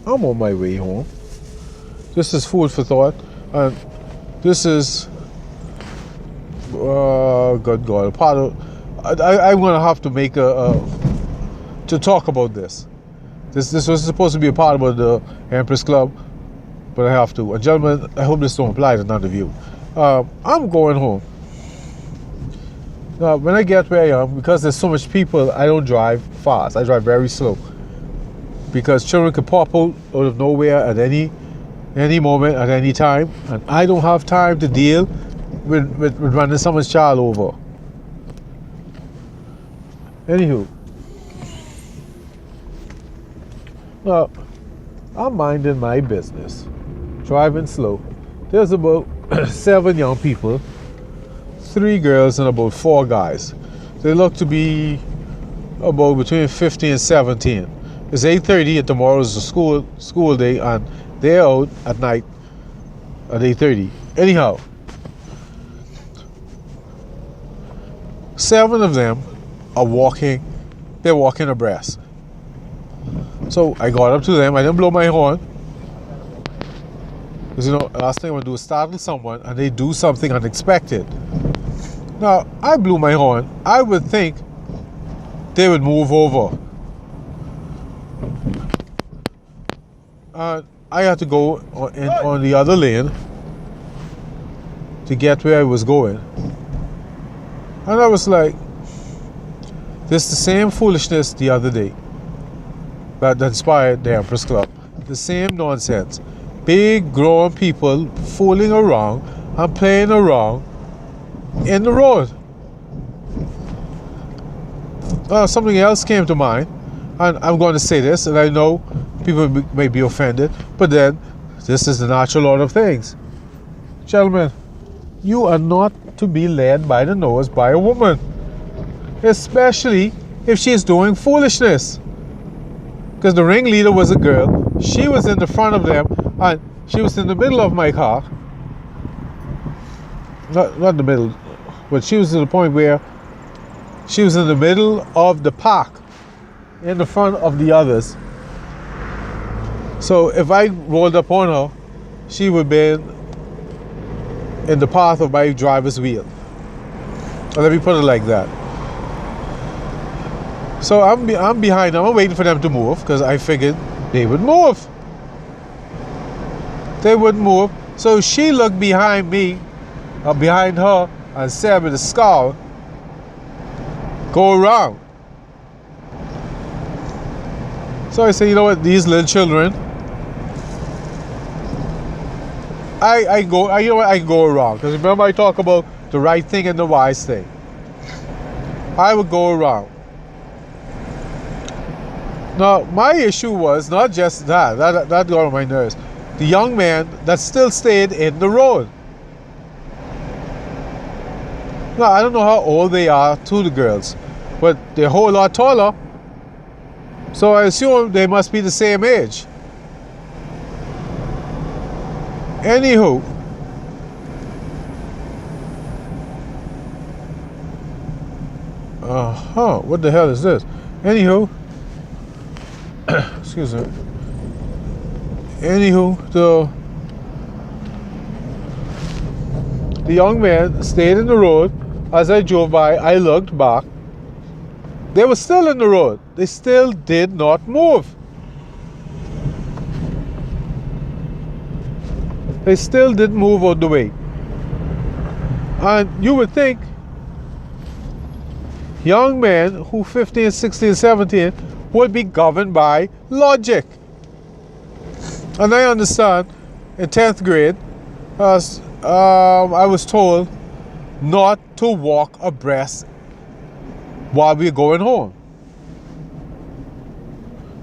I'm on my way home. This is food for thought, and this is good God, part of. I'm gonna have to make to talk about this. This was supposed to be a part about the Empress Club, but I have to. And gentlemen, I hope this don't apply to none of you. I'm going home. Now, when I get where I am, because there's so much people, I don't drive fast. I drive very slow. Because children can pop out of nowhere at any moment, at any time, and I don't have time to deal with running someone's child over. Anywho, now, I'm minding my business, driving slow. There's about 7 young people, 3 girls and about 4 guys. They look to be about between 15 and 17. It's 8:30 and tomorrow's a school day, and they're out at night at 8:30. Anyhow, 7 of them are walking. They're walking abreast. So I got up to them. I didn't blow my horn. Because, last thing I want to do is startle someone and they do something unexpected. Now, I blew my horn. I would think they would move over. I had to go on the other lane to get where I was going. And I was like, this is the same foolishness the other day that inspired the Empress Club. The same nonsense. Big grown people fooling around and playing around in the road. Something else came to mind, and I'm going to say this, and I know people may be offended, but then this is the natural order of things. Gentlemen, you are not to be led by the nose by a woman, especially if she is doing foolishness. Because the ringleader was a girl, she was in the front of them, and she was in the middle of my car. Not the middle, but she was to the point where she was in the middle of the park, in the front of the others. So if I rolled up on her, she would be in the path of my driver's wheel. Let me put it like that. So I'm behind them. I'm waiting for them to move because I figured they would move. They wouldn't move. So she looked behind me, or behind her, and said with a scowl, "Go around." So I said, you know what, these little children, I go around. Because remember I talk about the right thing and the wise thing. I would go around. Now, my issue was not just that got on my nerves. The young man that still stayed in the road. Now, I don't know how old they are to the girls, but they're a whole lot taller. So I assume they must be the same age. Anywho, what the hell is this? Anywho, excuse me. Anywho, the young man stayed in the road. As I drove by, I looked back. They were still in the road. They still did not move. They still didn't move out the way. And you would think young men who 15, 16, 17 would be governed by logic. And I understand in 10th grade, I was told not to walk abreast while we're going home.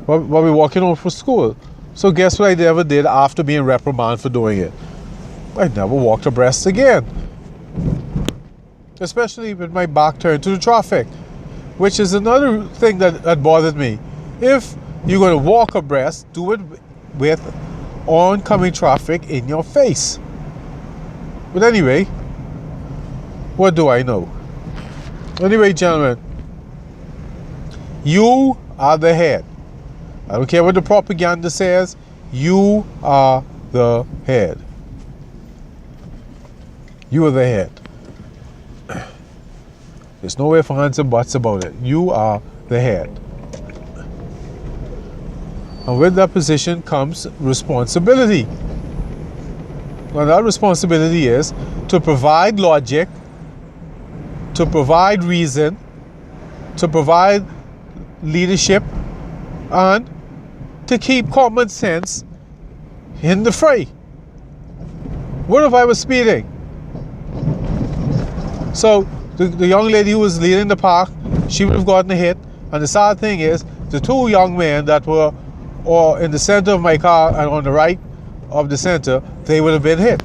While we're walking home from school. So guess what I never did after being reprimanded for doing it? I never walked abreast again. Especially with my back turned to the traffic. Which is another thing that bothered me. If you're going to walk abreast, do it with oncoming traffic in your face. But anyway, what do I know? Anyway, gentlemen, you are the head. I don't care what the propaganda says. You are the head. You are the head. There's no ifs, ands, and buts about it. You are the head. And with that position comes responsibility. Now that responsibility is to provide logic, to provide reason, to provide leadership, and to keep common sense in the fray. What if I was speeding? So the young lady who was leading the park, she would have gotten a hit. And the sad thing is, the two young men that were in the center of my car and on the right of the center, they would have been hit.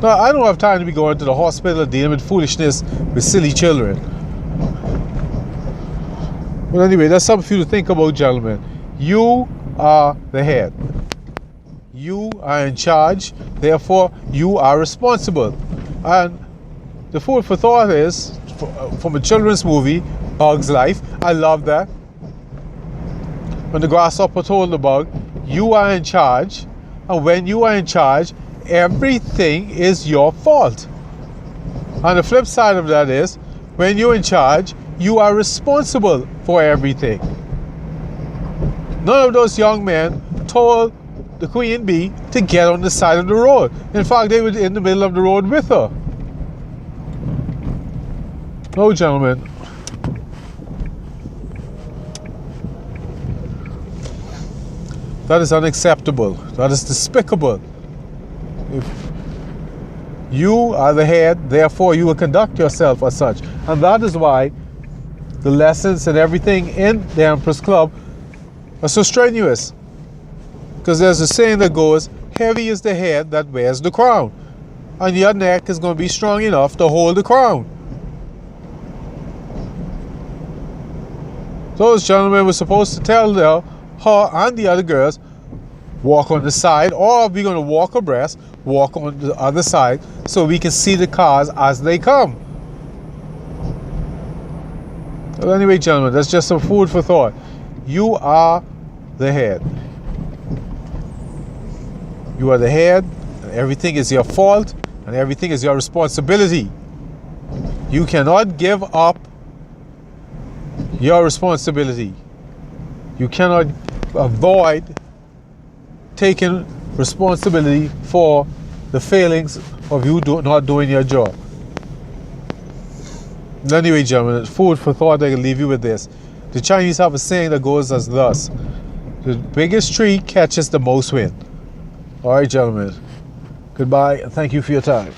Now, I don't have time to be going to the hospital dealing with foolishness with silly children. But anyway, that's something for you to think about, gentlemen. You are the head. You are in charge. Therefore, you are responsible. And the food for thought is, from a children's movie, Bug's Life. I love that. When the grasshopper told the bug, you are in charge. And when you are in charge, everything is your fault. And the flip side of that is, when you're in charge, you are responsible for everything. None of those young men told the queen bee to get on the side of the road. In fact, they were in the middle of the road with her. No, gentlemen. That is unacceptable. That is despicable. If you are the head, therefore you will conduct yourself as such. And that is why the lessons and everything in the Emperor's Club are so strenuous. Because there's a saying that goes, heavy is the head that wears the crown. And your neck is going to be strong enough to hold the crown. Those gentlemen were supposed to tell her and the other girls, walk on the side, or we're going to walk abreast, walk on the other side, so we can see the cars as they come. Well, anyway, gentlemen, that's just some food for thought. You are the head. You are the head, and everything is your fault, and everything is your responsibility. You cannot give up your responsibility. You cannot avoid taking responsibility for the failings of you not doing your job. Anyway, gentlemen, food for thought. I can leave you with this. The Chinese have a saying that goes as thus: the biggest tree catches the most wind. All right, gentlemen. Goodbye, and thank you for your time.